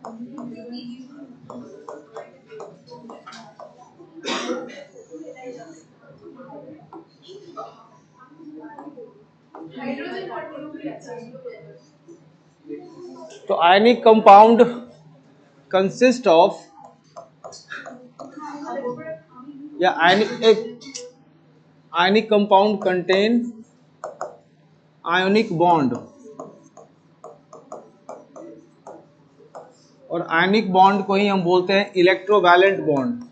तो ionic compound consist of या ionic compound contain ionic bond, और आयनिक बॉन्ड को ही हम बोलते हैं इलेक्ट्रोवैलेंट बॉन्ड।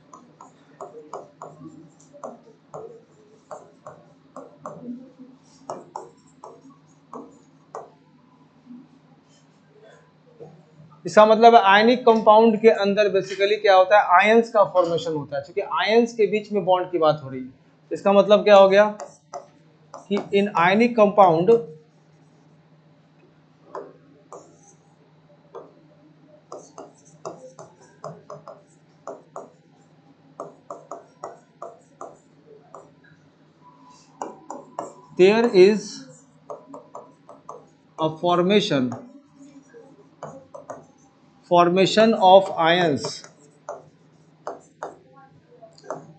इसका मतलब है आयनिक कंपाउंड के अंदर बेसिकली क्या होता है, आयंस का फॉर्मेशन होता है। क्योंकि आयंस के बीच में बॉन्ड की बात हो रही है, इसका मतलब क्या हो गया कि in ionic compound there is a formation of ions.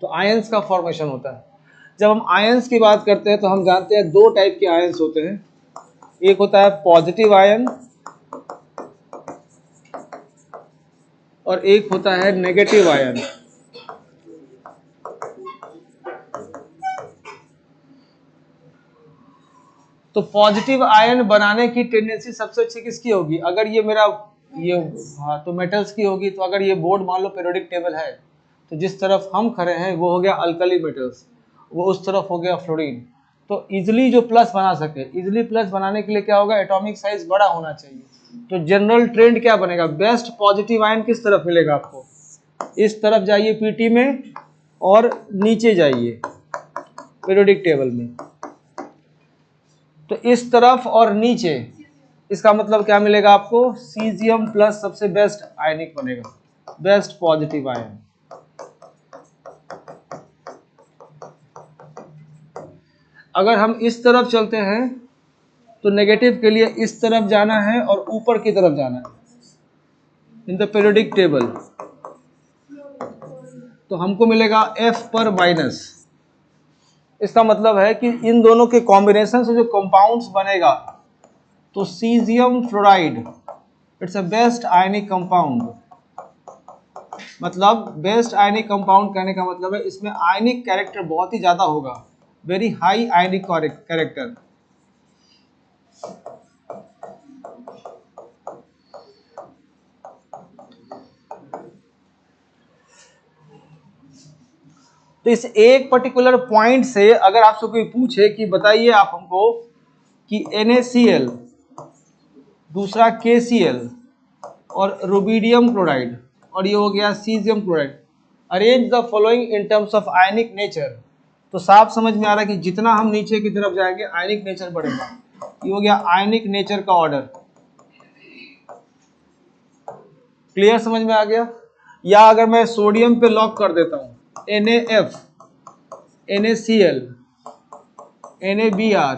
तो आयंस का फॉर्मेशन होता है। जब हम आयंस की बात करते हैं तो हम जानते हैं दो टाइप के आयंस होते हैं। एक होता है पॉजिटिव आयन और एक होता है नेगेटिव आयन। तो पॉजिटिव आयन बनाने की टेंडेंसी सबसे अच्छी किसकी होगी? अगर ये मेरा ये हाँ तो मेटल्स की होगी। तो अगर ये बोर्ड मान लो पीरियोडिक टेबल है, तो जिस तरफ हम खड़े हैं वो हो गया अल्कली मेटल्स, वो उस तरफ हो गया फ्लोरीन। तो इजिली जो प्लस बना सके, इजिली प्लस बनाने के लिए क्या होगा, एटॉमिक साइज बड़ा होना चाहिए। तो जनरल ट्रेंड क्या बनेगा, बेस्ट पॉजिटिव आयन किस तरफ मिलेगा आपको? इस तरफ जाइए पीटी में और नीचे जाइए पीरियोडिक टेबल में, तो इस तरफ और नीचे। इसका मतलब क्या मिलेगा आपको, सीजियम प्लस सबसे बेस्ट आयनिक बनेगा, बेस्ट पॉजिटिव आयन। अगर हम इस तरफ चलते हैं तो नेगेटिव के लिए इस तरफ जाना है और ऊपर की तरफ जाना है इन द पीरियोडिक टेबल। तो हमको मिलेगा F पर माइनस। इसका मतलब है कि इन दोनों के कॉम्बिनेशन से जो कंपाउंड्स बनेगा, तो caesium fluoride it's a best ionic compound. मतलब बेस्ट आयनिक कंपाउंड कहने का मतलब है इसमें आयनिक कैरेक्टर बहुत ही ज्यादा होगा, वेरी हाई आयनिक कैरेक्टर। तो इस एक पर्टिकुलर पॉइंट से अगर आपसे कोई पूछे कि बताइए आप हमको कि NaCl, दूसरा KCl और रुबिडियम क्लोराइड, और ये हो गया caesium chloride, arrange the following in terms of ionic nature. तो साफ समझ में आ रहा है कि जितना हम नीचे की तरफ जाएंगे आयनिक नेचर बढ़ेगा। ये हो गया आयनिक नेचर का ऑर्डर। क्लियर, समझ में आ गया? या अगर मैं सोडियम पे लॉक कर देता हूं, NaF, NaCl, NaBr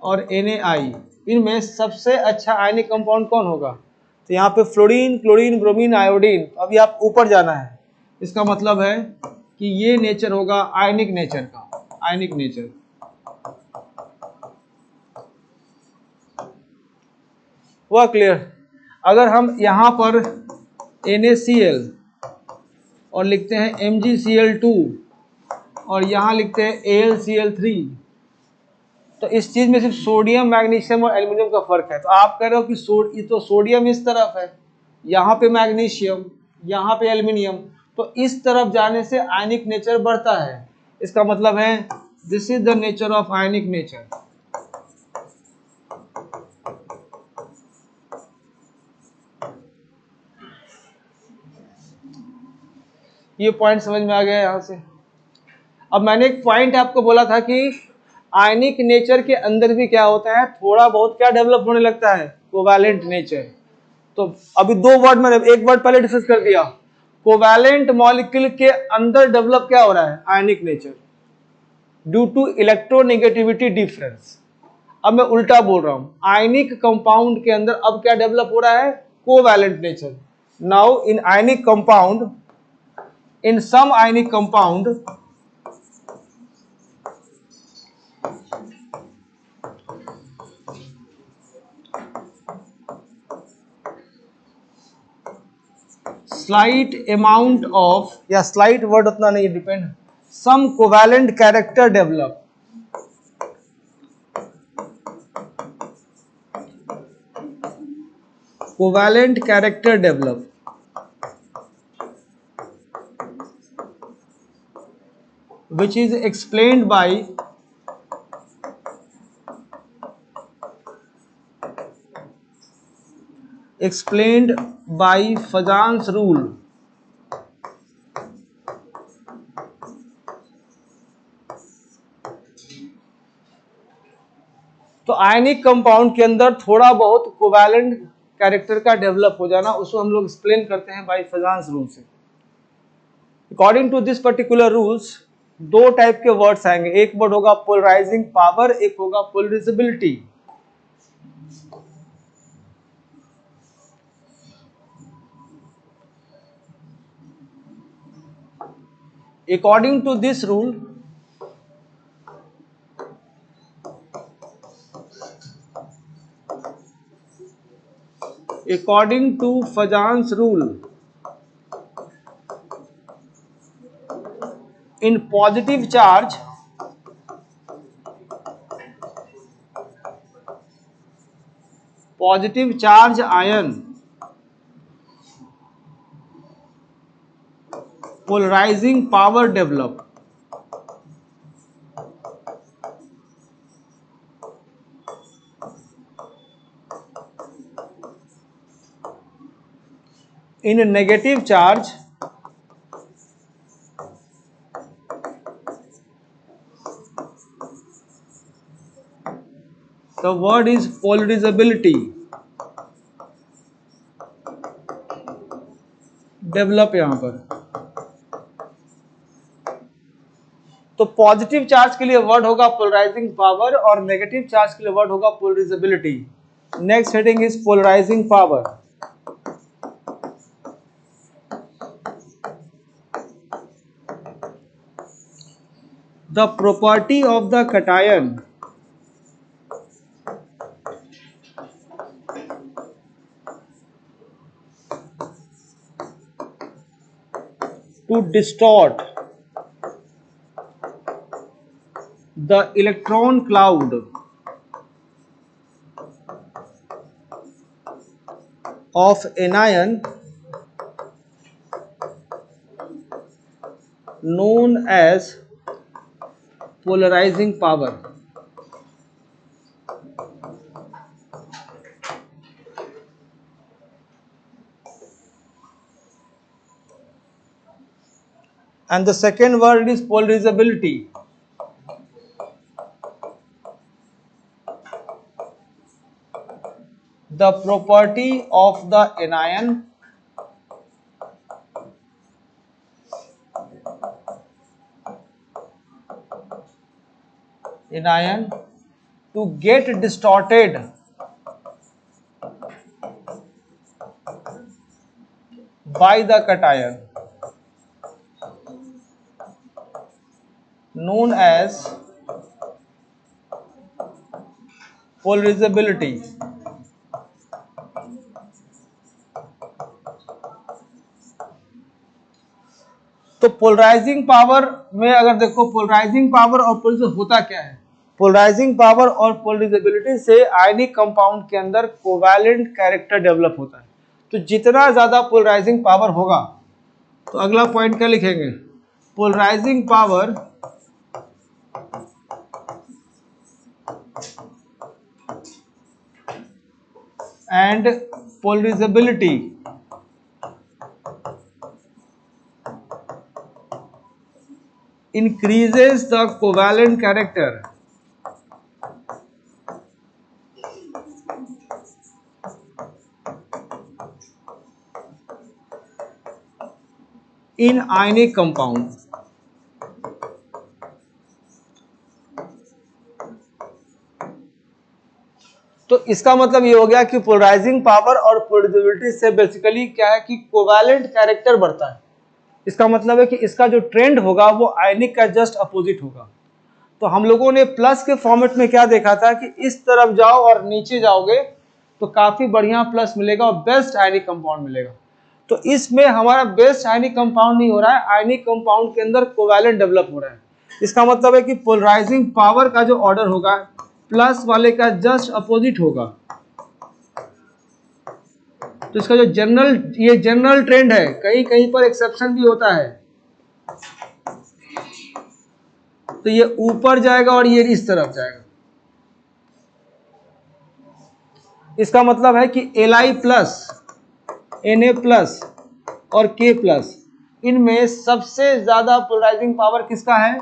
और Na, इनमें सबसे अच्छा आयनिक कंपाउंड कौन होगा? तो यहाँ पे फ्लोरीन, क्लोरीन, ब्रोमीन, आयोडीन। अभी आप ऊपर जाना है, इसका मतलब है कि ये नेचर होगा आयनिक नेचर का, आयनिक नेचर। हुआ क्लियर? अगर हम यहाँ पर NaCl और लिखते हैं MgCl2 और यहाँ लिखते हैं AlCl3, तो इस चीज में सिर्फ सोडियम, मैग्नीशियम और एल्युमिनियम का फर्क है। तो आप कह रहे हो कि तो सोडियम इस तरफ है, यहाँ पे मैग्नीशियम, यहाँ पे एल्युमिनियम, तो इस तरफ जाने से आयनिक नेचर बढ़ता है। इसका मतलब है this is the nature of ionic nature. ये पॉइंट समझ में आ गया यहाँ से? अब मैंने एक पॉइंट आपको बोला था कि आयनिक नेचर के अंदर भी क्या होता है, थोड़ा बहुत क्या डेवलप होने लगता है, कोवैलेंट नेचर। तो अभी दो वर्ड मैंने, एक वर्ड पहले डिस्कस कर दिया, कोवैलेंट मॉलिक्यूल के अंदर डेवलप क्या हो रहा है, ionic nature, due to electronegativity difference. अब मैं उल्टा बोल रहा हूं, आयनिक कंपाउंड के अंदर अब क्या डेवलप हो रहा है, covalent nature. Now in ionic compound, in some ionic compound, slight amount of, या slight word उतना नहीं depend, some covalent character develop. Covalent character develop, which is explained by Fajans rule. तो आयनिक कंपाउंड के अंदर थोड़ा बहुत covalent character का develop हो जाना, उसको हम लोग एक्सप्लेन करते हैं बाय फजान्स रूल से. According to this particular rules दो टाइप के वर्ड्स आएंगे, एक वर्ड होगा पोलराइजिंग पावर, एक होगा polarizability. According to this rule, according to Fajans rule, in positive charge, ion polarizing power develop. In a negative charge, the word is polarizability develop यहां पर. तो पॉजिटिव चार्ज के लिए वर्ड होगा polarizing power और negative charge के लिए word होगा polarizability. Next heading is polarising power. The property of the cation to distort the electron cloud of anion known as polarizing power. And the second word is polarizability. The property of the anion to get distorted by the cation known as polarizability. तो polarising power में अगर देखो, polarising power और polarisation होता क्या है. Polarising power और polarisability से आयनिक कंपाउंड के अंदर कोवैलेंट कैरेक्टर डेवलप होता है. तो जितना ज्यादा पोलराइजिंग पावर होगा, तो अगला पॉइंट क्या लिखेंगे, polarizing power and polarizability increases the covalent character in ionic compound. तो तो इसका मतलब ये हो गया कि पोलराइजिंग पावर और पोलराइजेबिलिटी से बेसिकली क्या है कि कोवैलेंट कैरेक्टर बढ़ता है। इसका मतलब है कि इसका जो ट्रेंड होगा वो आयनिक का जस्ट अपोजिट होगा। तो हम लोगों ने प्लस के फॉर्मेट में क्या देखा था कि इस तरफ जाओ और नीचे जाओगे तो काफी बढ़िया प्लस मिलेगा और बेस्ट आयनिक कंपाउंड मिलेगा। तो इसमें हमारा बेस्ट आयनिक कंपाउंड नहीं हो रहा है, आयनिक कंपाउंड के अंदर कोवैलेंट डेवलप हो रहा है। इसका मतलब है कि पोलराइजिंग पावर का जो ऑर्डर होगा प्लस वाले का जस्ट अपोजिट होगा। तो इसका जो जनरल ट्रेंड है, कहीं कहीं पर एक्सेप्शन भी होता है, तो ये ऊपर जाएगा और ये इस तरफ जाएगा। इसका मतलब है कि Li प्लस, Na प्लस और K प्लस, इनमें सबसे ज्यादा पोलराइजिंग पावर किसका है?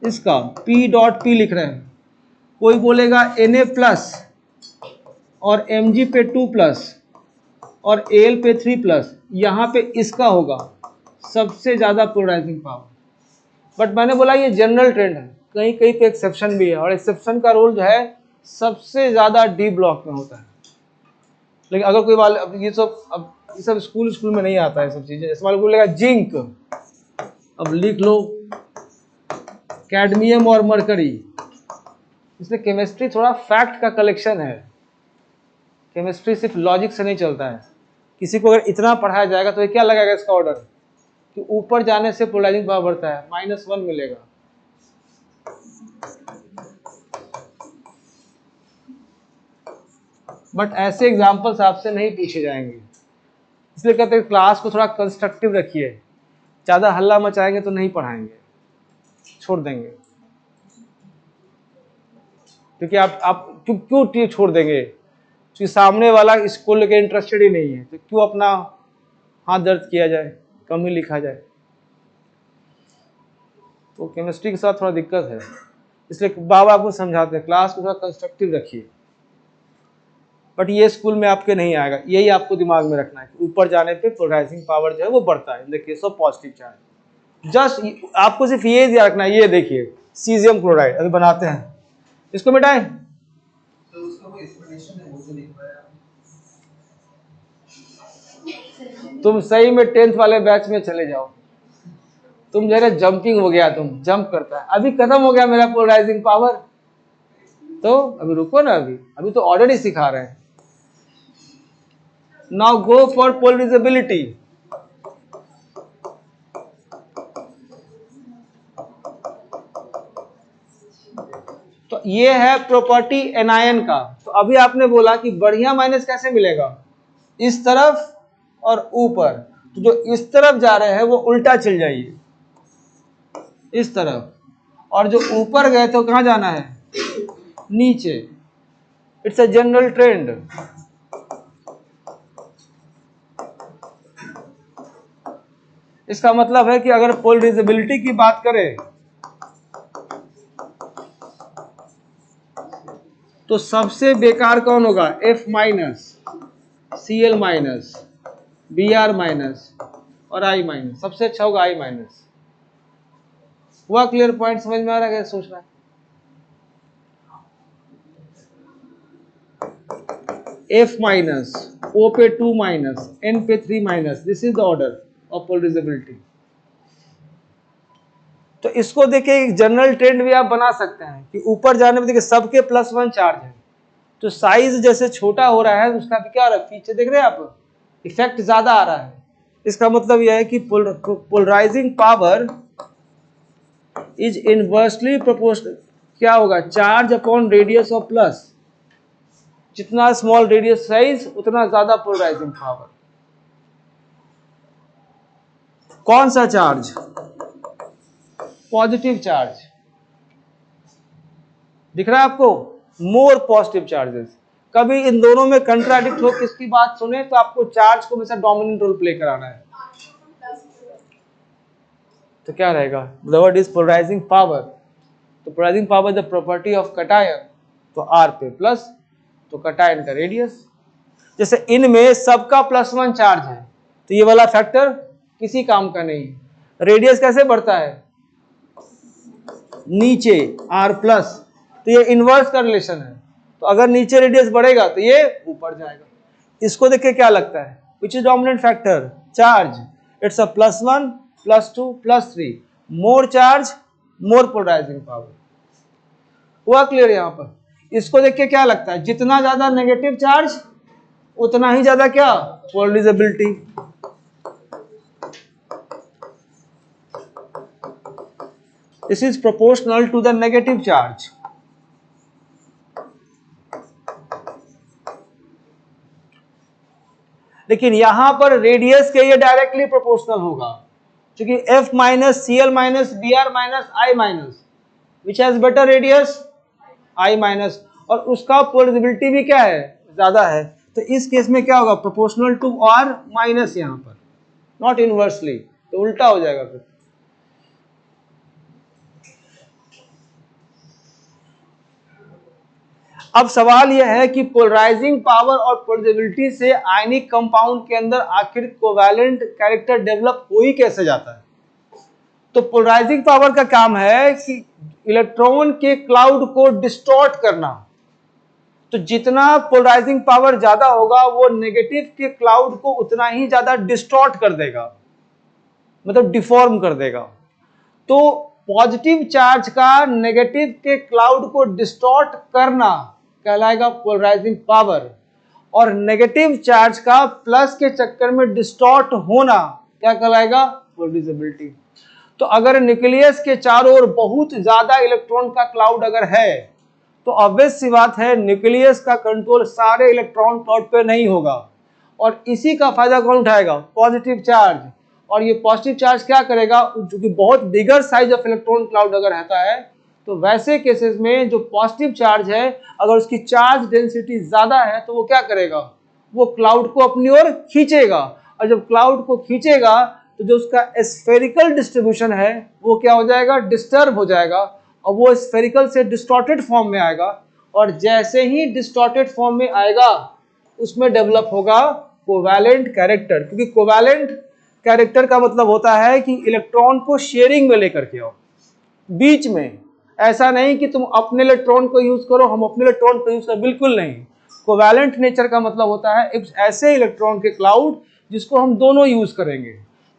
इसका P.P लिख रहे हैं। कोई बोलेगा Na प्लस और Mg पे 2 प्लस और Al पे 3 प्लस, यहाँ पे इसका होगा सबसे ज्यादा पोलराइजिंग पावर। बट मैंने बोला ये जनरल ट्रेंड है, कहीं कहीं पे एक्सेप्शन भी है, और एक्सेप्शन का रोल जो है सबसे ज्यादा डी ब्लॉक में होता है। लेकिन अगर कोई वाले ये सब स्कूल में नहीं आता है सब चीजें। जैसे वाले बोलेगा जिंक, अब लिख लो कैडमियम और मरकरी। इसलिए केमिस्ट्री थोड़ा फैक्ट का कलेक्शन है, केमिस्ट्री सिर्फ लॉजिक से नहीं चलता है। किसी को अगर इतना पढ़ाया जाएगा तो ये क्या लगेगा इसका ऑर्डर कि ऊपर जाने से पोलराइजिंग पावर बढ़ता है, -1 मिलेगा। बट ऐसे एग्जाम्पल्स आपसे नहीं पूछे जाएंगे, इसलिए कहते हैं क्लास को थोड़ा कंस्ट्रक्टिव रखिए। ज़्यादा हल्ला मचाएंगे तो नहीं पढ़ाएंगे, छोड़ देंगे। क्योंकि आप क्यों छोड़ देंगे? क्योंकि सामने वाला इसको लेके इंटरेस्टेड ही नहीं है, तो क्यों अपना हाथ दर्द किया जाए, कम ही लिखा जाए। तो केमिस्ट्री के साथ थोड़ा दिक्कत है, इसलिए बाबा आपको समझाते हैं क्लास को थोड़ा कंस्ट्रक्टिव रखिए। बट ये स्कूल में आपके नहीं आएगा, यही आपको दिमाग में रखना है कि ऊपर जाने पे पोलराइजिंग पावर जो है वो बढ़ता है इन the case of positive charge. Just आपको सिर्फ ये ध्यान रखना है। ये देखिए सीजियम क्लोराइड अभी बनाते हैं, इसको मिटाएं। तो उसका कोई एक्सप्लेनेशन है वो जो लिखवाया? तुम सही में 10th वाले बैच में चले जाओ। तुम जरा जंपिंग हो गया, तुम जंप करता है। अभी खत्म हो गया मेरा पोलराइजिंग पावर, तो अभी रुको ना, अभी तो ऑर्डर ही सिखा रहे हैं। Now go for polarizability. तो ये है प्रॉपर्टी एनायन का। तो अभी आपने बोला कि बढ़िया माइनस कैसे मिलेगा? इस तरफ और ऊपर। तो जो इस तरफ जा रहे हैं वो उल्टा चल जाइए इस तरफ, और जो ऊपर गए तो कहां जाना है? नीचे। It's a general trend. इसका मतलब है कि अगर पोलराइजेबिलिटी की बात करें तो सबसे बेकार कौन होगा? F minus, Cl minus, Br minus और I माइनस। सबसे अच्छा होगा I माइनस। हुआ क्लियर? पॉइंट समझ में आ रहा है? कैसे सोच रहा है? F माइनस, O पे 2 माइनस, N पे 3 minus, this is the order of polarisability. तो इसको देखिए एक जनरल ट्रेंड भी आप बना सकते हैं कि ऊपर जाने में देखिए सबके +1 चार्ज है, तो साइज जैसे छोटा हो रहा है उसका भी क्या हो रहा है? पीछे देख रहे हैं आप, इफेक्ट ज्यादा आ रहा है। इसका मतलब यह है कि polarizing power is inversely proportional. क्या होगा? Charge upon radius of plus. जितना स्मॉल रेडियस साइज उतना ज्यादा पोलराइजिंग पावर। कौन सा चार्ज? Positive charge. दिख रहा है आपको? More positive charges. कभी इन दोनों में कंट्राडिक्ट हो किसकी बात सुने तो आपको चार्ज को हमेशा डोमिनेंट रोल प्ले कराना है। तो क्या रहेगा? The word is polarising power. तो polarising power the property of cation, तो R पे प्लस, तो कटायन का रेडियस। जैसे इनमें सबका +1 चार्ज है तो ये वाला फैक्टर किसी काम का नहीं। रेडियस कैसे बढ़ता है? नीचे R प्लस, तो ये इनवर्स का रिलेशन है। तो अगर नीचे रेडियस बढ़ेगा तो ये ऊपर जाएगा। इसको देख के क्या लगता है, which is dominant factor? Charge. It's a +1 +2 +3, more charge more polarizing power. हुआ क्लियर यहां पर? इसको देख के क्या लगता है, जितना ज्यादा नेगेटिव चार्ज उतना ही ज्यादा क्या, polarizability. This is proportional to the negative charge. लेकिन यहां पर रेडियस के ये डायरेक्टली प्रोपोर्शनल होगा, क्योंकि F minus Cl minus Br minus I minus, which has better radius? I minus, और उसका पोलराइजेबिलिटी भी क्या है, ज्यादा है। तो इस केस में क्या होगा, प्रोपोर्शनल टू R माइनस, यहां पर नॉट इनवर्सली, तो उल्टा हो जाएगा फिर। अब सवाल यह है कि पोलराइजिंग पावर और पोलराइजेबिलिटी से आयनिक कंपाउंड के अंदर आखिर कोवैलेंट कैरेक्टर डेवलप हो ही कैसे जाता है? तो पोलराइजिंग पावर का काम है कि इलेक्ट्रॉन के क्लाउड को डिस्टॉर्ट करना। तो जितना पोलराइजिंग पावर ज्यादा होगा वो नेगेटिव के क्लाउड को उतना ही ज्यादा डिस्टॉर्ट कर देगा, मतलब डिफॉर्म कर देगा। तो पॉजिटिव चार्ज का नेगेटिव के क्लाउड को डिस्टॉर्ट करना कहलाएगा पोलराइजिंग पावर, और नेगेटिव चार्ज का प्लस के चक्कर में डिस्टॉर्ट होना क्या कहलाएगा, पोलराइजेबिलिटी। तो अगर न्यूक्लियस के चारों ओर बहुत ज्यादा इलेक्ट्रॉन का क्लाउड अगर है तो ऑब्वियस सी बात है न्यूक्लियस का कंट्रोल सारे इलेक्ट्रॉन क्लाउड पे नहीं होगा, और इसी का फायदा कौन उठाएगा, पॉजिटिव चार्ज। और ये पॉजिटिव चार्ज क्या करेगा, जो कि बहुत bigger size of electron cloud अगर रहता है तो वैसे केसेस में जो पॉजिटिव चार्ज है अगर उसकी चार्ज डेंसिटी ज्यादा है तो वो क्या करेगा, वो क्लाउड को अपनी ओर खींचेगा, और जब क्लाउड को खींचेगा तो जो उसका स्फेरिकल डिस्ट्रीब्यूशन है वो क्या हो जाएगा, डिस्टर्ब हो जाएगा, और वो स्फेरिकल से डिस्टॉर्टेड फॉर्म में आएगा, और जैसे ही डिस्टॉर्टेड फॉर्म में आएगा उसमें डेवलप होगा कोवैलेंट कैरेक्टर। क्योंकि कोवैलेंट कैरेक्टर का मतलब होता है कि इलेक्ट्रॉन को शेयरिंग में लेकर के आओ, बीच में। ऐसा नहीं कि तुम अपने इलेक्ट्रॉन को यूज करो हम अपने इलेक्ट्रॉन को यूज करो, बिल्कुल नहीं। कोवैलेंट नेचर का मतलब होता है एक ऐसे इलेक्ट्रॉन के क्लाउड जिसको हम दोनों यूज करेंगे।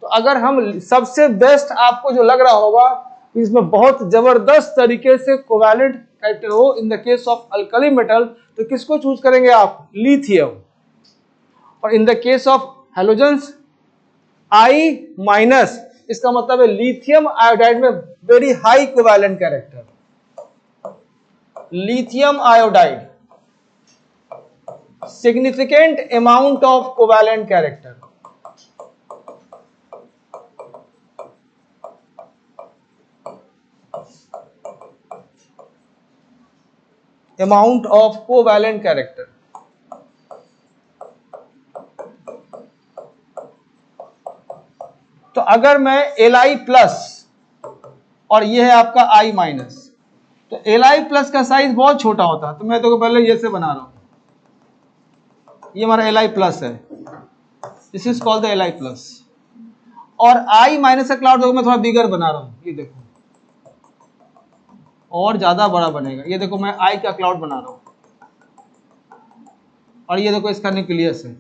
तो अगर हम सबसे बेस्ट आपको जो लग रहा होगा इसमें बहुत जबरदस्त तरीके से कोवैलेंट कैरेक्टर हो इन the case of alkali metal, तो किसको चूज करेंगे आप, लिथियम। और इन the case of halogens I minus, इसका मतलब है लिथियम आयोडाइड में very high covalent character, lithium iodide significant amount of covalent character. Amount of covalent character. तो अगर मैं Li प्लस और ये है आपका I माइनस, तो Li प्लस का साइज बहुत छोटा होता है, तो मैं तो पहले ये से बना रहा हूं, ये हमारा Li प्लस है, this is called the Li plus. और I माइनस का क्लाउड देखो मैं थोड़ा बिगर बना रहा हूं, ये देखो और ज्यादा बड़ा बनेगा, ये देखो मैं I का क्लाउड बना रहा हूं, और ये देखो इसका न्यूक्लियस है।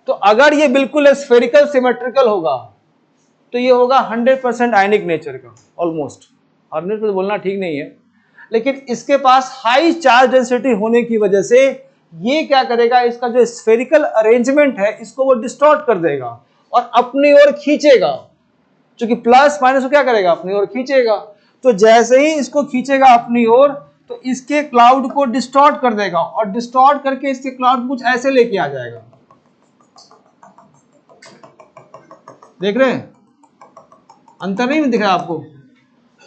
तो अगर ये बिल्कुल स्फेरिकल सिमेट्रिकल होगा तो ये होगा 100% आयनिक नेचर का, ऑलमोस्ट 100% बोलना ठीक नहीं है, लेकिन इसके पास हाई चार्ज डेंसिटी होने की वजह से ये क्या करेगा, इसका जो स्फेरिकल अरेंजमेंट है इसको वो डिस्टॉर्ट कर देगा और अपनी ओर खींचेगा, क्योंकि प्लस माइनस को क्या करेगा, अपनी ओर खींचेगा। तो जैसे ही इसको खींचेगा अपनी ओर तो इसके क्लाउड को डिस्टॉर्ट कर देगा, और डिस्टॉर्ट करके इसके क्लाउड कुछ ऐसे लेके आ जाएगा, देख रहे हैं अंतर नहीं दिख रहा आपको।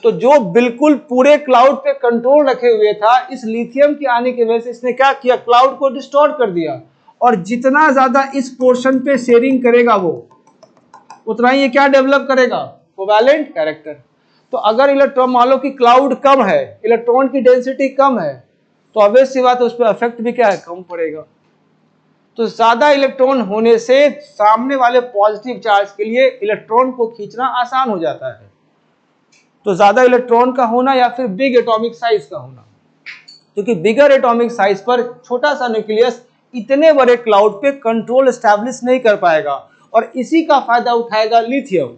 तो जो बिल्कुल पूरे क्लाउड पे कंट्रोल रखे हुए था, इस लिथियम के आने की वजह से इसने क्या किया, क्लाउड को डिस्टॉर्ट कर दिया, और जितना ज्यादा इस पोर्शन पे शेयरिंग करेगा वो उतना ही ये क्या डेवलप करेगा, कोवैलेंट कैरेक्टर। तो अगर इलेक्ट्रॉन मान लो कि क्लाउड कम है, इलेक्ट्रॉन की डेंसिटी कम है, तो ऑब्वियस सी बात है उस पर इफेक्ट भी क्या है, कम पड़ेगा। तो ज्यादा इलेक्ट्रॉन होने से सामने वाले पॉजिटिव चार्ज के लिए इलेक्ट्रॉन को खींचना आसान हो जाता है। तो ज्यादा इलेक्ट्रॉन का होना या फिर बिग एटॉमिक साइज का होना। क्योंकि बिगर एटॉमिक साइज पर छोटा सा न्यूक्लियस इतने बड़े क्लाउड पे कंट्रोल एस्टैब्लिश नहीं कर पाएगा, और इसी का फायदा उठाएगा लिथियम,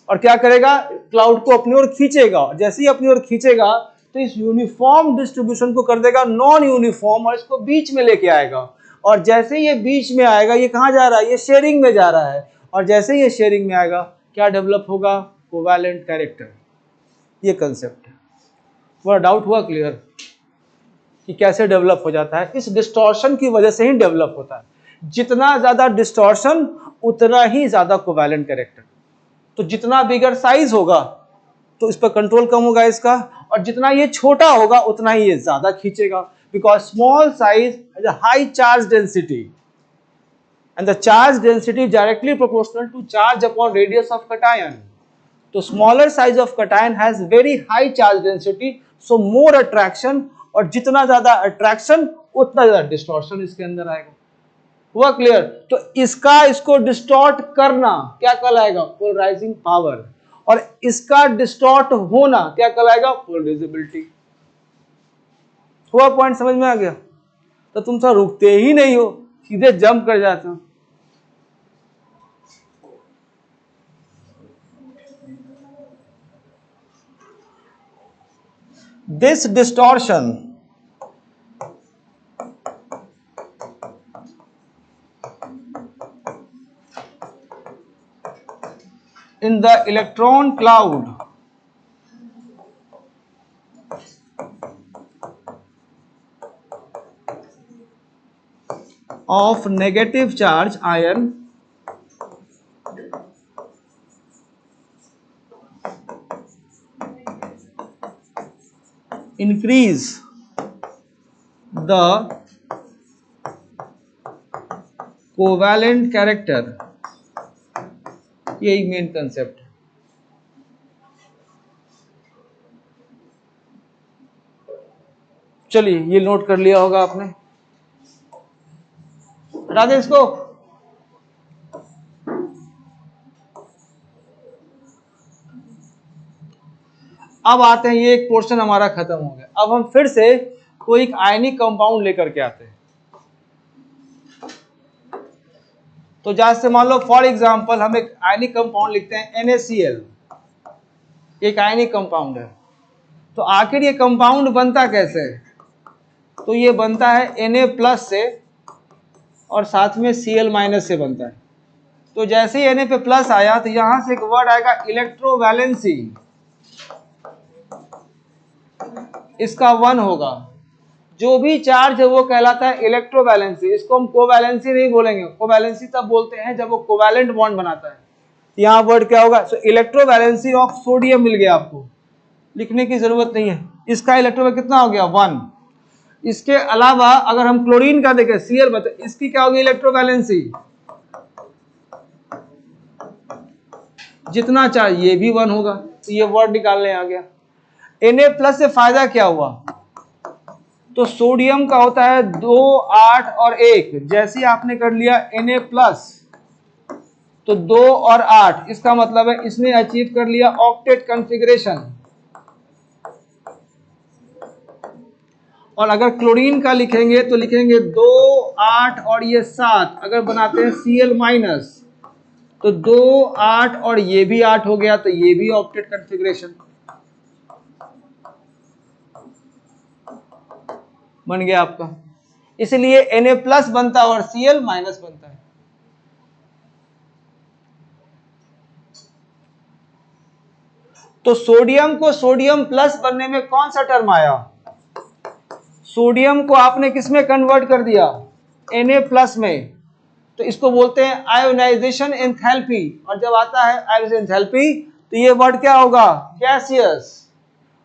और क्या करेगा, क्लाउड को अपनी ओर खींचेगा। जैसे ही अपनी ओर खींचेगा तो इस यूनिफॉर्म डिस्ट्रीब्यूशन को कर देगा नॉन यूनिफॉर्म, और इसको बीच में लेके आएगा। और जैसे ये बीच में आएगा, ये कहाँ जा रहा है, ये शेयरिंग में जा रहा है, और जैसे ये शेयरिंग में आएगा क्या डेवलप होगा, कोवैलेंट कैरेक्टर। ये कंसेप्ट है। थोड़ा डाउट हुआ क्लियर कि कैसे डेवलप हो जाता है? इस डिस्टॉर्शन की वजह से ही डेवलप होता है। जितना ज्यादा डिस्टॉर्शन उतना ही ज्यादा कोवैलेंट कैरेक्टर। तो जितना बिगर साइज होगा तो इस पर कंट्रोल कम होगा इसका, और जितना ये छोटा होगा उतना ही ये ज्यादा खींचेगा, because small size has a high charge density and the charge density directly proportional to charge upon radius of cation. तो smaller size of cation has very high charge density, so more attraction, और जितना ज्यादा attraction उतना ज्यादा distortion इसके अंदर आएगा। हुआ क्लियर? तो इसको डिस्टॉर्ट करना क्या कहलाएगा, पोलराइजिंग पावर, और इसका डिस्टॉर्ट होना क्या कहलाएगा, पोलराइजेबिलिटी। हुआ पॉइंट समझ में आ गया? तो तुम सब रुकते ही नहीं हो, सीधे जंप कर जाते हो। This distortion in the electron cloud of negative charge ion increase the covalent character. यही मेन कंसेप्ट है। चलिए ये नोट कर लिया होगा आपने, हटा दे इसको। अब आते हैं, ये एक पोर्शन हमारा खत्म हो गया। अब हम फिर से कोई एक आयनिक कंपाउंड लेकर के आते हैं। तो जैसे मान लो फॉर एग्जांपल हम एक आयनिक कंपाउंड लिखते हैं NaCl, एक आयनिक कंपाउंड है। तो आखिर ये कंपाउंड बनता कैसे है? तो ये बनता है Na+ से और साथ में Cl- से बनता है। तो जैसे ही Na पे प्लस आया तो यहां से एक वर्ड आएगा इलेक्ट्रोवैलेंसी, इसका 1 होगा। जो भी चार्ज है वो कहलाता है इलेक्ट्रोवैलेंसी। इसको हम कोवैलेंसी नहीं बोलेंगे, कोवैलेंसी तब बोलते हैं जब वो कोवैलेंट बॉन्ड बनाता है। यहाँ वर्ड क्या होगा, सो इलेक्ट्रोवैलेंसी ऑफ सोडियम मिल गया आपको, लिखने की जरूरत नहीं है। इसका इलेक्ट्रो कितना हो गया, 1। इसके अलावा अगर हम क्लोरीन का देखें Cl में, तो इसकी क्या होगी इलेक्ट्रोवैलेंसी, जितना चार्ज, ये भी 1 होगा। तो ये वर्ड निकालने आ गया। Na+ से फायदा क्या हुआ, तो सोडियम का होता है 2, 8 और 1। जैसे आपने कर लिया Na+, तो 2 और 8, इसका मतलब है इसने अचीव कर लिया ऑक्टेट कॉन्फ़िगरेशन। और अगर क्लोरीन का लिखेंगे तो लिखेंगे 2, 8 और ये 7। अगर बनाते हैं Cl-, तो 2, 8 और ये भी 8 हो गया, तो ये भी ऑक्टेट कॉन्फ़िगरेशन बन गया आपका। इसलिए Na+ बनता है और Cl- बनता है। तो सोडियम को सोडियम प्लस बनने में कौन सा टर्म आया, सोडियम को आपने किस में कन्वर्ट कर दिया, Na+ में। तो इसको बोलते हैं आयोनाइजेशन एंथैल्पी। और जब आता है आयोनाइजेशन एंथैल्पी तो ये वर्ड क्या होगा, गैसियस,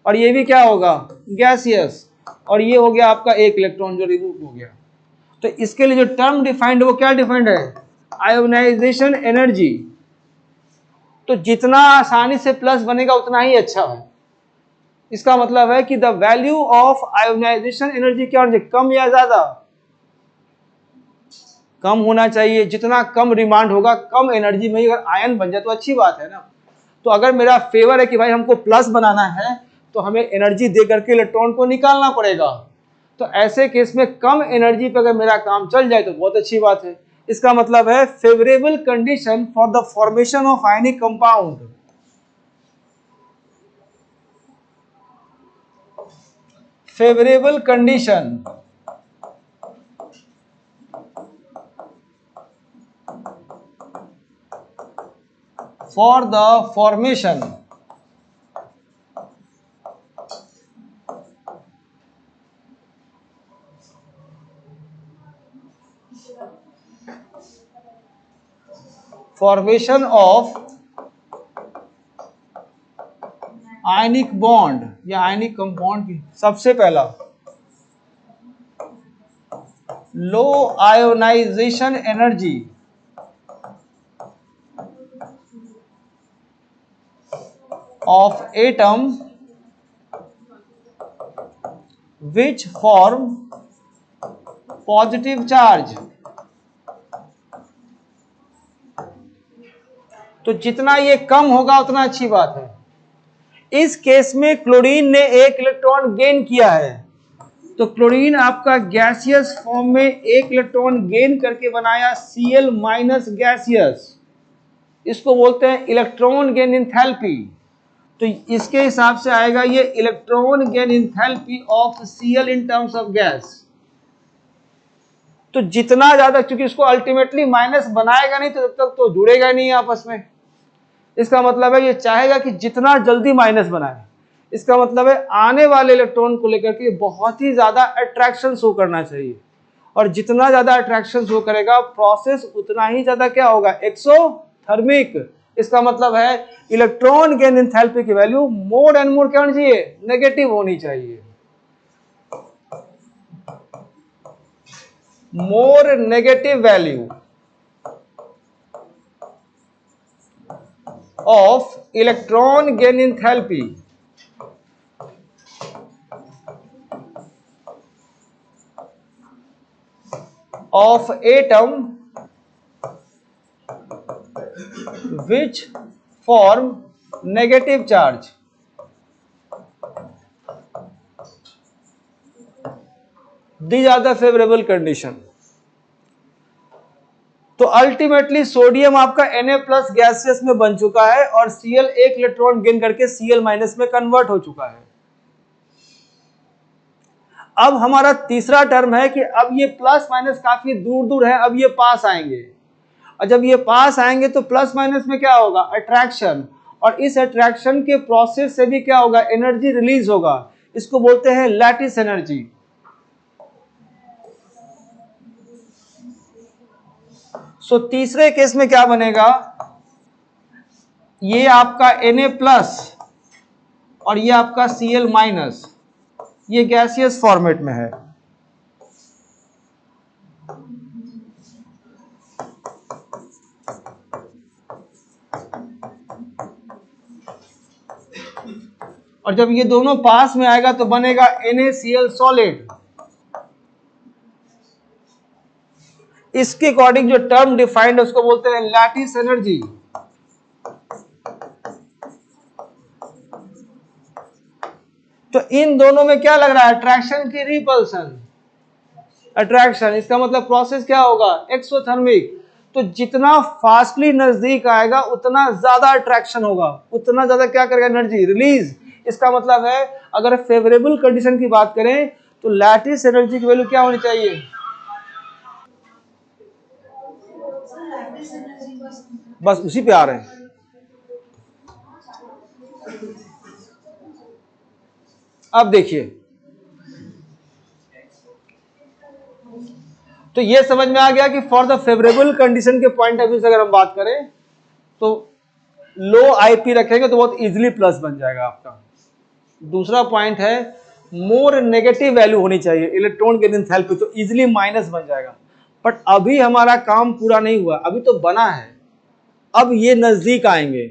और ये भी क्या होगा, गैसियस। और ये हो गया आपका एक इलेक्ट्रॉन जो रिमूव हो गया। तो इसके लिए जो टर्म डिफाइंड है वो क्या डिफाइंड है, आयोनाइजेशन एनर्जी। तो जितना आसानी से प्लस बनेगा उतना ही अच्छा है। इसका मतलब है कि the value of ionization energy क्या होना चाहिए, कम या ज्यादा, कम होना चाहिए। जितना कम डिमांड होगा, कम एनर्जी में अगर आयन बन जाए तो अच्छी बात है ना। तो अगर मेरा फेवर है कि भाई हमको प्लस बनाना है तो हमें एनर्जी दे करके इलेक्ट्रॉन को निकालना पड़ेगा। तो ऐसे केस में कम एनर्जी पे अगर मेरा काम चल जाए तो बहुत अच्छी बात है। इसका मतलब है favourable condition for the formation of ionic compound. Favourable condition for the formation of ionic bond या आयनिक कंपाउंड की सबसे पहला low ionisation energy of atom which form positive charge. तो जितना ये कम होगा उतना अच्छी बात है। इस केस में क्लोरीन ने एक इलेक्ट्रॉन गेन किया है, तो क्लोरीन आपका गैसियस फॉर्म में एक इलेक्ट्रॉन गेन करके बनाया Cl माइनस गैसियस, इसको बोलते हैं इलेक्ट्रॉन गेन एंथैल्पी। तो इसके हिसाब से आएगा ये electron gain enthalpy of Cl in terms of gas. तो जितना ज्यादा, क्योंकि इसको अल्टीमेटली माइनस बनाएगा नहीं तो तब तक तो जुड़ेगा नहीं आपस में। इसका मतलब है ये चाहेगा कि जितना जल्दी माइनस बनाए। इसका मतलब है आने वाले इलेक्ट्रॉन को लेकर के बहुत ही ज्यादा अट्रैक्शन शो करना चाहिए, और जितना ज्यादा अट्रैक्शन शो करेगा प्रोसेस उतना ही ज्यादा क्या होगा, एक्सोथर्मिक। इसका मतलब है इलेक्ट्रॉन गेन एंथैल्पी की वैल्यू मोर एंड मोर क्या होनी चाहिए, नेगेटिव होनी चाहिए। More negative value of electron gain enthalpy of atom which form negative charge। These are the favorable condition। तो अल्टीमेटली सोडियम आपका Na प्लस गैसियस में बन चुका है और Cl एक इलेक्ट्रॉन गेन करके Cl माइनस में कन्वर्ट हो चुका है। अब हमारा तीसरा टर्म है कि अब ये प्लस माइनस काफी दूर दूर है, अब ये पास आएंगे, और जब ये पास आएंगे तो प्लस माइनस में क्या होगा, अट्रैक्शन, और इस अट्रैक्शन के प्रोसेस से भी क्या होगा, एनर्जी रिलीज होगा। इसको बोलते हैं लैटिस एनर्जी। सो तीसरे केस में क्या बनेगा, ये आपका Na प्लस और ये आपका Cl माइनस, ये गैसियस फॉर्मेट में है। और जब ये दोनों पास में आएगा तो बनेगा NaCl सॉलिड। इसके अकॉर्डिंग जो टर्म डिफाइंड है उसको बोलते हैं लैटिस एनर्जी। तो इन दोनों में क्या लग रहा है, अट्रैक्शन की रिपल्सन, अट्रैक्शन। इसका मतलब प्रोसेस क्या होगा, एक्सोथर्मिक। तो जितना फास्टली नजदीक आएगा उतना ज्यादा अट्रैक्शन होगा, उतना ज्यादा क्या करेगा, एनर्जी रिलीज। इसका मतलब है अगर फेवरेबल कंडीशन की बात करें तो लैटिस एनर्जी की वैल्यू क्या होनी चाहिए, बस उसी पे आ रहे हैं। अब देखिए, तो ये समझ में आ गया कि फॉर द फेवरेबल कंडीशन के पॉइंट ऑफ व्यू से अगर हम बात करें तो लो आईपी रखेंगे तो बहुत इजीली प्लस बन जाएगा आपका। दूसरा पॉइंट है मोर नेगेटिव वैल्यू होनी चाहिए इलेक्ट्रॉन गेन एंथैल्पी, तो इजीली माइनस बन जाएगा। बट अभी हमारा काम पूरा नहीं हुआ, अभी तो बना है। अब ये नजदीक आएंगे,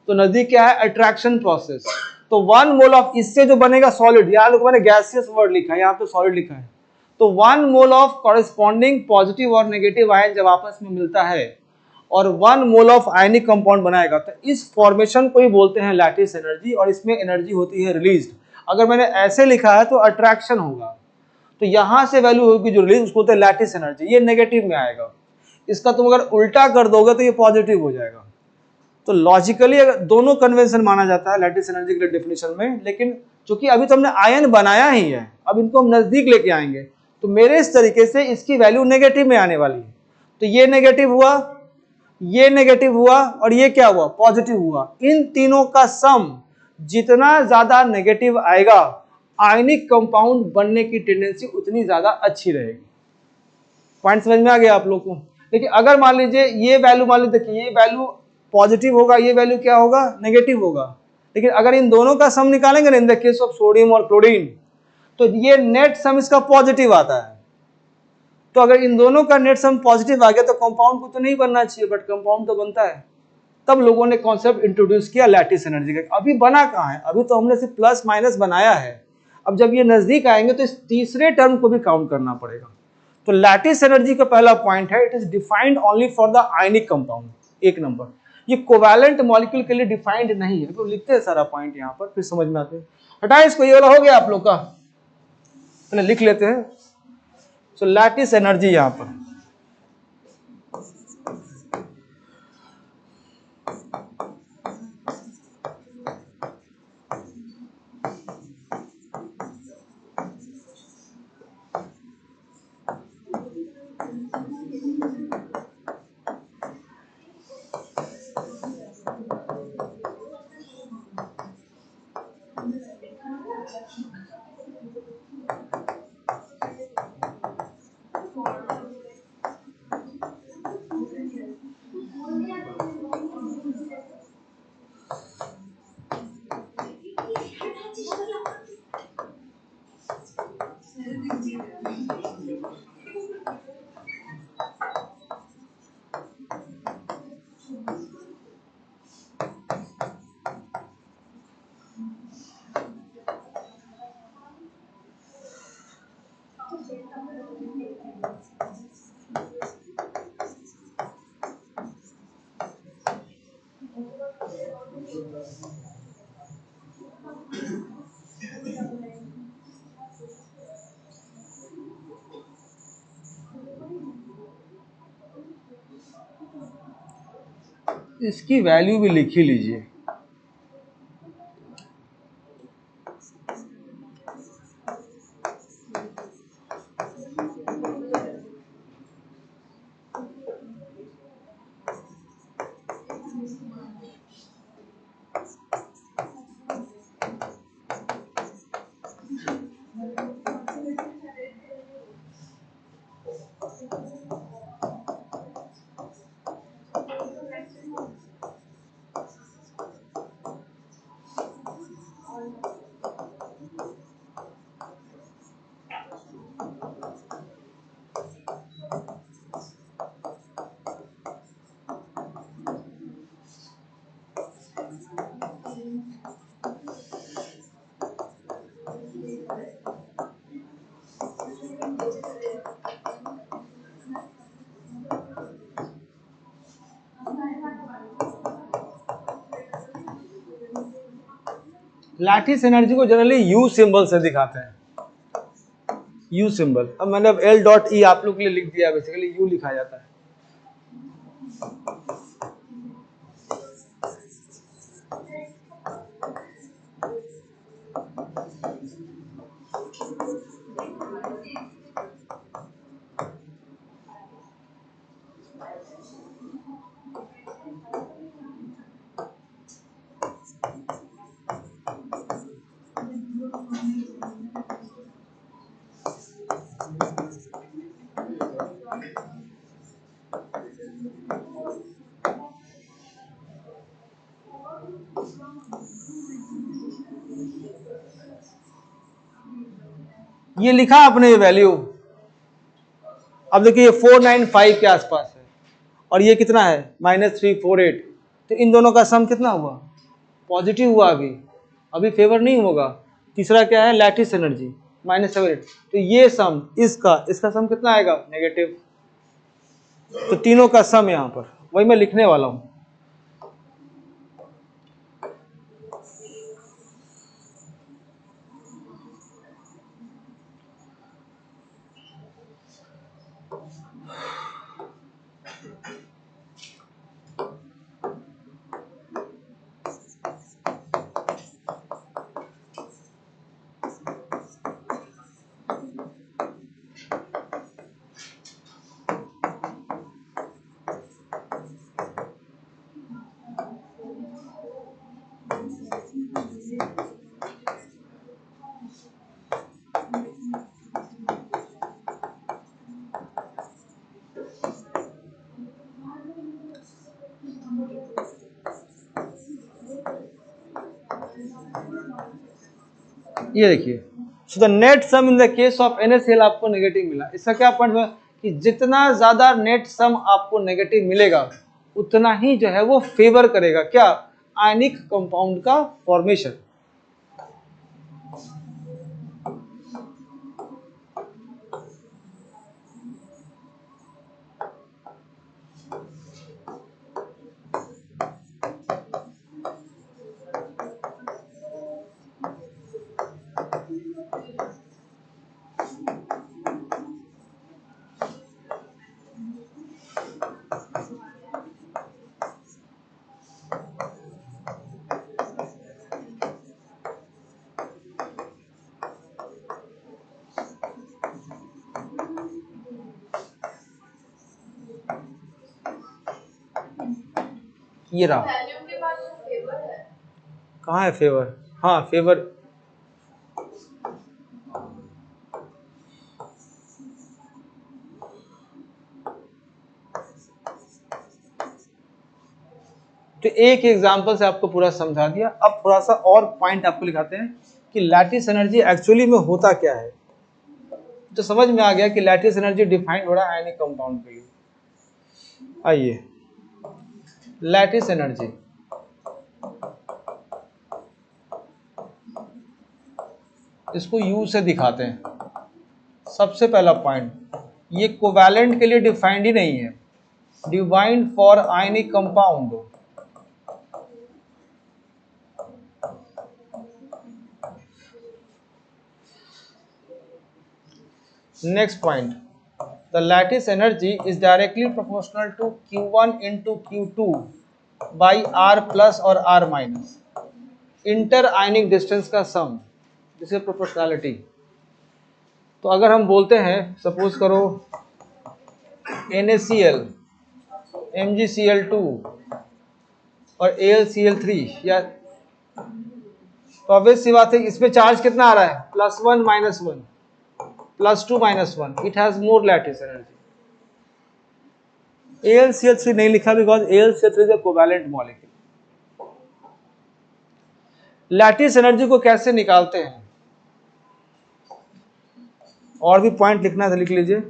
तो नजदीक क्या है, अट्रैक्शन प्रोसेस। तो 1 मोल ऑफ, इससे जो बनेगा सॉलिड, यहाँ लोग मैंने गैसियस वर्ड लिखा है, यहाँ पे सॉलिड लिखा है। तो 1 मोल ऑफ कॉरेस्पॉन्डिंग पॉजिटिव और नेगेटिव आयन जब आपस में मिलता है और 1 मोल ऑफ आयनिक कंपाउंड बनाएगा, तो इस फॉर्मेशन को ही बोलते हैं लैटिस एनर्जी, और इसमें एनर्जी होती है रिलीज्ड। अगर मैंने ऐसे लिखा है तो अट्रैक्शन होगा। तो यहां से वैल्यू होगी जो रिलीज, उसको बोलते हैं लैटिस एनर्जी, ये नेगेटिव में आएगा। इसका तुम अगर उल्टा कर दोगे तो ये पॉजिटिव हो जाएगा। तो लॉजिकली अगर दोनों कन्वेंशन माना जाता है लैटिस एनर्जी के डेफिनेशन में, लेकिन चूंकि अभी तो हमने आयन बनाया ही है, अब इनको हम नजदीक लेके आएंगे, तो मेरे इस तरीके से इसकी वैल्यू नेगेटिव में आने वाली है। तो ये नेगेटिव हुआ, ये नेगेटिव हुआ, और ये क्या हुआ, पॉजिटिव हुआ। इन तीनों का सम जितना ज्यादा नेगेटिव आएगा, आयनिक कंपाउंड बनने की टेंडेंसी उतनी ज्यादा अच्छी रहेगी। पॉइंट समझ में आ गया आप लोग को? देखिए अगर मान लीजिए ये वैल्यू, मान लीजिए देखिए ये वैल्यू पॉजिटिव होगा, ये वैल्यू क्या होगा, नेगेटिव होगा। लेकिन अगर इन दोनों का सम निकालेंगे ना, इन द केस ऑफ सोडियम और क्लोरीन, तो ये नेट सम इसका पॉजिटिव आता है। तो अगर इन दोनों का नेट सम पॉजिटिव आ गया तो कंपाउंड को तो नहीं बनना चाहिए, बट कंपाउंड तो बनता है। तब लोगों ने कॉन्सेप्ट इंट्रोड्यूस किया लैटिस एनर्जी का। अभी बना कहां है, अभी तो हमने सिर्फ प्लस माइनस बनाया है। अब जब ये नजदीक आएंगे तो इस तीसरे टर्म को भी काउंट करना पड़ेगा। तो लैटिस एनर्जी का पहला पॉइंट है, it is defined only for the ionic compound. एक नंबर, ये कोवैलेंट मॉलिक्यूल के लिए डिफाइंड नहीं है। तो लिखते हैं सारा पॉइंट यहां पर, फिर समझ में आते हैं। हटाए इसको, ये वाला हो गया आप लोग का, पहले लिख लेते हैं। सो लैटिस एनर्जी यहां पर, इसकी वैल्यू भी लिख ही लीजिए। लैटिस एनर्जी को जनरली यू सिंबल से दिखाते हैं, यू सिंबल। अब मैंने अब एल डॉट ई आप लोग के लिए लिख दिया, बेसिकली यू लिखा जाता है। ये लिखा आपने ये वैल्यू, अब देखिए ये 495 के आसपास है, और ये कितना है -348। तो इन दोनों का सम कितना हुआ, पॉजिटिव हुआ। अभी अभी फेवर नहीं होगा। तीसरा क्या है, लैटिस एनर्जी -78। तो ये सम, इसका सम कितना आएगा, नेगेटिव। तो तीनों का सम यहां पर वही मैं लिखने वाला हूं। ये देखिए, so the net sum in the case of NaCl आपको नेगेटिव मिला। इसका क्या पॉइंट है कि जितना ज्यादा नेट सम आपको नेगेटिव मिलेगा उतना ही जो है वो फेवर करेगा क्या, आयनिक कंपाउंड का फॉर्मेशन। ये रहा, कहाँ है फेवर, हाँ फेवर, तो एक एग्जांपल से आपको पूरा समझा दिया। अब थोड़ा सा और पॉइंट आपको लिखाते हैं कि लैटिस एनर्जी एक्चुअली में होता क्या है। तो समझ में आ गया कि लैटिस एनर्जी डिफाइंड हो रहा है आयनिक कंपाउंड के लिए। आइए, लैटिस एनर्जी इसको यू से दिखाते हैं। सबसे पहला पॉइंट, ये कोवैलेंट के लिए डिफाइंड ही नहीं है, defined for ionic compound. Next point, the lattice energy is directly proportional to Q1 into Q2 by R plus और R minus इंटर आयनिक डिस्टेंस का सम, जिसे प्रोपोर्शनैलिटी। तो अगर हम बोलते हैं सपोज करो NaCl MgCl2 और AlCl3 या, तो ऑब्वियस सी बात है इसमें चार्ज कितना आ रहा है, +1 -1 +2 -1, it has more lattice energy. AlCl3 नहीं लिखा because AlCl3 is a covalent molecule. Lattice energy को कैसे निकालते हैं, और भी पॉइंट लिखना है तो लिख लीजिए।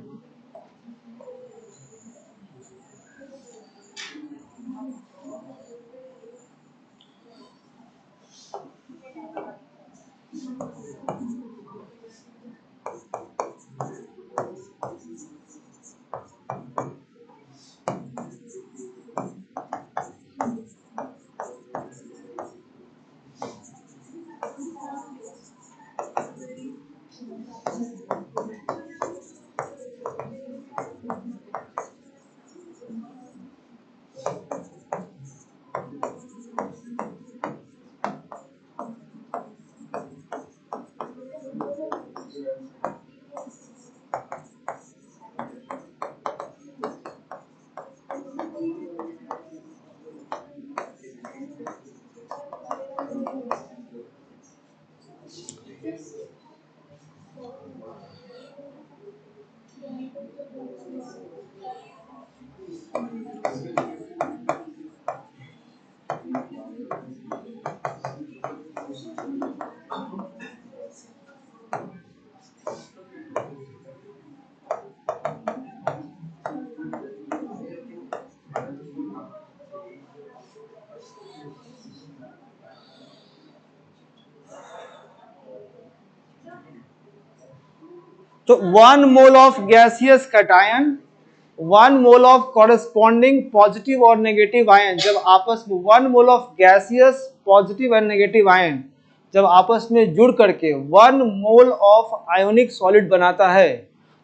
तो 1 mole of gaseous cation, 1 mole of corresponding positive और नेगेटिव आयन, जब आपस में 1 mole of gaseous positive and negative ion जब आपस में जुड़ करके 1 मोल ऑफ आयोनिक सॉलिड बनाता है,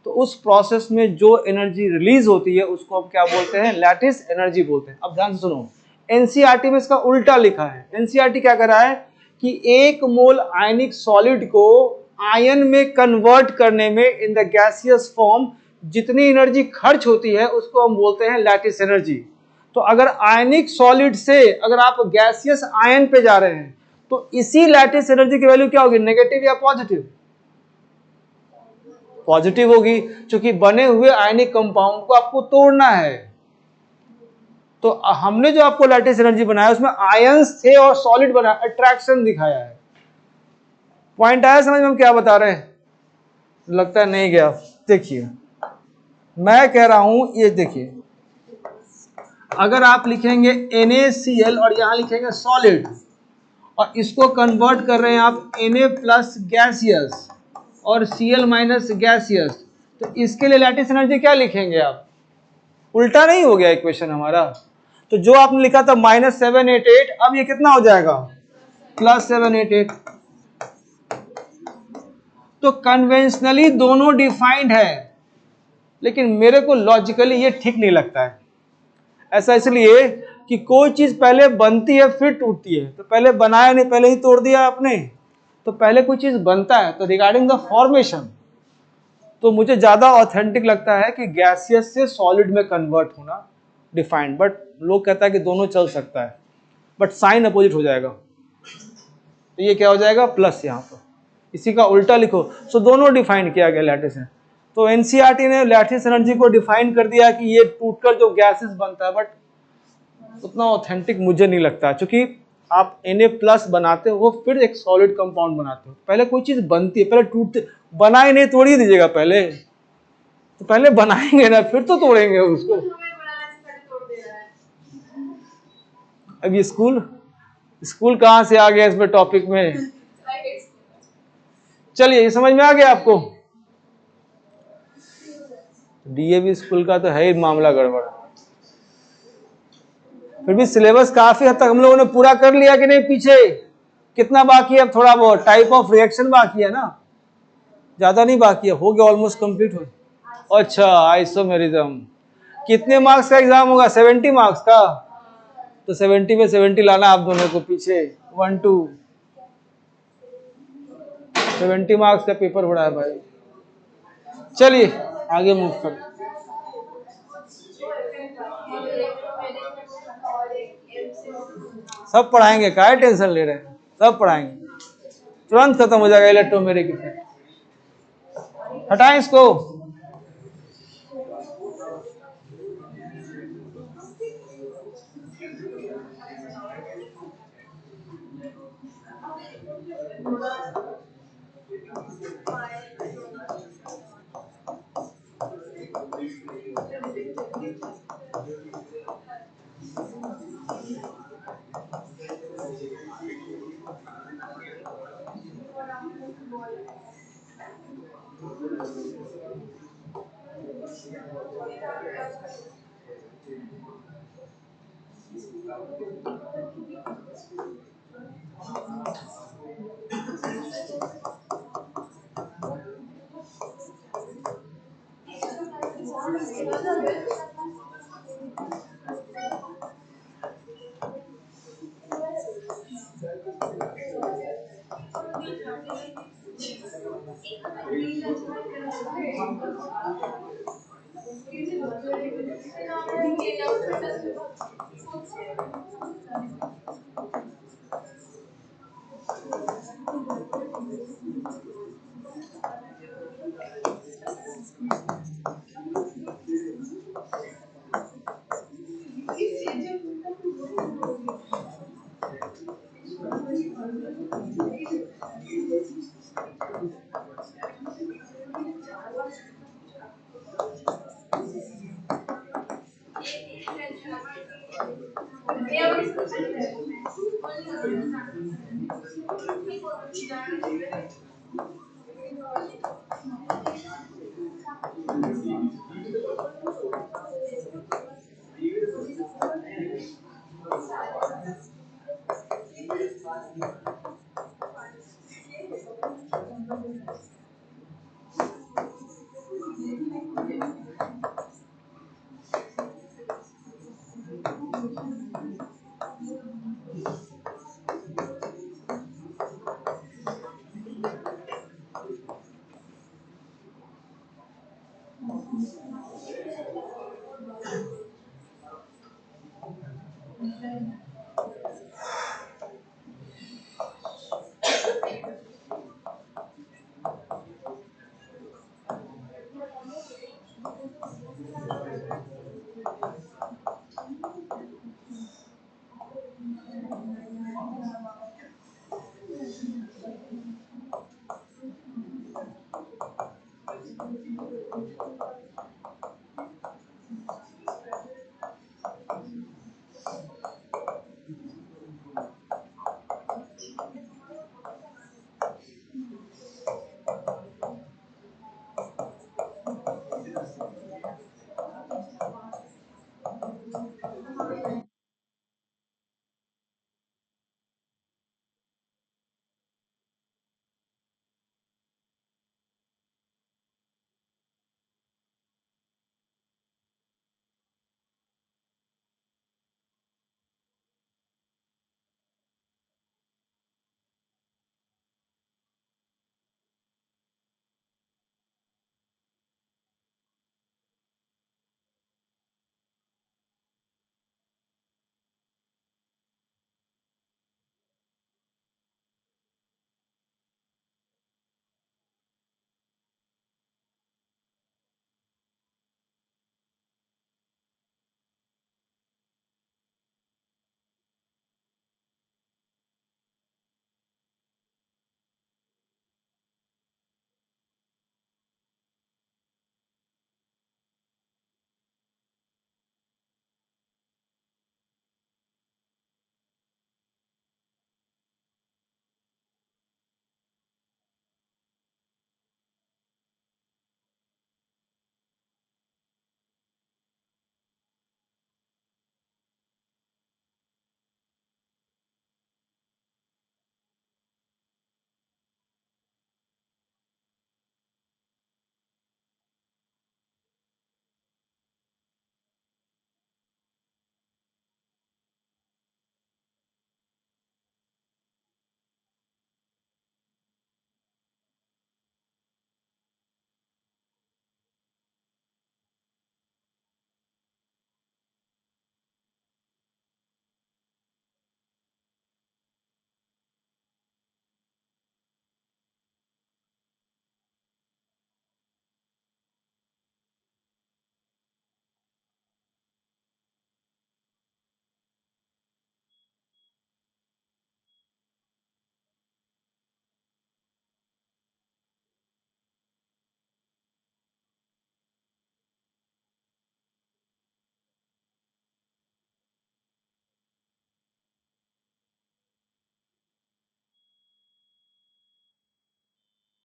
तो उस प्रोसेस में जो एनर्जी रिलीज होती है उसको हम क्या बोलते हैं, लैटिस एनर्जी बोलते हैं। अब ध्यान से सुनो, एनसीईआरटी में इसका उल्टा लिखा है। एनसीईआरटी क्या कर रहा है कि 1 मोल आयनिक सॉलिड को आयन में कन्वर्ट करने में इन द गैसियस फॉर्म जितनी एनर्जी खर्च होती है उसको हम बोलते हैं लैटिस एनर्जी। तो अगर आयनिक सॉलिड से अगर आप गैसियस आयन पे जा रहे हैं तो इसी लैटिस एनर्जी की वैल्यू क्या होगी, नेगेटिव या पॉजिटिव, पॉजिटिव होगी, क्योंकि बने हुए आयनिक कंपाउंड को आपको तोड़ना है। तो हमने जो आपको लैटिस एनर्जी बनाया उसमें आयंस थे और सॉलिड बनाया, अट्रैक्शन दिखाया है। पॉइंट आया समझ में हम क्या बता रहे हैं? लगता है नहीं गया। देखिए मैं कह रहा हूं, ये देखिए अगर आप लिखेंगे NaCl और यहां लिखेंगे सॉलिड और इसको कन्वर्ट कर रहे हैं आप Na प्लस गैसियस और Cl माइनस गैसियस, तो इसके लिए लैटिस एनर्जी क्या लिखेंगे आप? उल्टा नहीं हो गया इक्वेशन हमारा? तो जो आपने लिखा था -788, अब ये कितना हो जाएगा? +788। तो कन्वेंशनली दोनों डिफाइंड है, लेकिन मेरे को लॉजिकली ये ठीक नहीं लगता है। ऐसा इसलिए कि कोई चीज पहले बनती है फिर टूटती है, तो पहले बनाया नहीं, पहले ही तोड़ दिया आपने। तो पहले कोई चीज बनता है, तो रिगार्डिंग द फॉर्मेशन तो मुझे ज्यादा ऑथेंटिक लगता है कि गैसियस से सॉलिड में कन्वर्ट होना डिफाइंड। बट लोग कहता है कि दोनों चल सकता है, बट साइन अपोजिट हो जाएगा। तो ये क्या हो जाएगा? प्लस यहाँ पर, इसी का उल्टा लिखो। सो दोनों डिफाइन किया गया लैटिस है। तो एनसीईआरटी ने लैटिस एनर्जी को डिफाइन कर दिया कि ये टूटकर जो गैसेस बनता है, बट उतना ऑथेंटिक मुझे नहीं लगता, क्योंकि आप Na+ बनाते हो फिर एक सॉलिड कंपाउंड बनाते हो। पहले कोई चीज बनती है, पहले टूटते, बनाए नहीं तोड़ ही दीजिएगा पहले, तो पहले बनाएंगे ना फिर तो तोड़ेंगे उसको। अब ये स्कूल कहां से आ गया इसमें टॉपिक में? चलिए ये समझ में आ गया आपको? डीएवी स्कूल का तो है ही मामला गड़बड़। फिर भी सिलेबस काफी हद तक हम लोगों ने पूरा कर लिया कि नहीं? पीछे कितना बाकी है? अब थोड़ा बहुत टाइप ऑफ रिएक्शन बाकी है ना, ज्यादा नहीं बाकी है, हो गया ऑलमोस्ट कंप्लीट हो। अच्छा आइसोमेरिज्म कितने मार्क्स का एग्जाम होगा? 70 मार्क्स का। तो 70 में 70 लाना आप दोनों को पीछे 1 2 70 मार्क्स का पेपर हो रहा है भाई। चलिए आगे मूव कर। सब पढ़ाएंगे, काहे टेंशन ले रहे हैं? सब पढ़ाएंगे, तुरंत खत्म हो जाएगा इलेक्ट्रोमेरिक इफेक्ट। हटाएं इसको।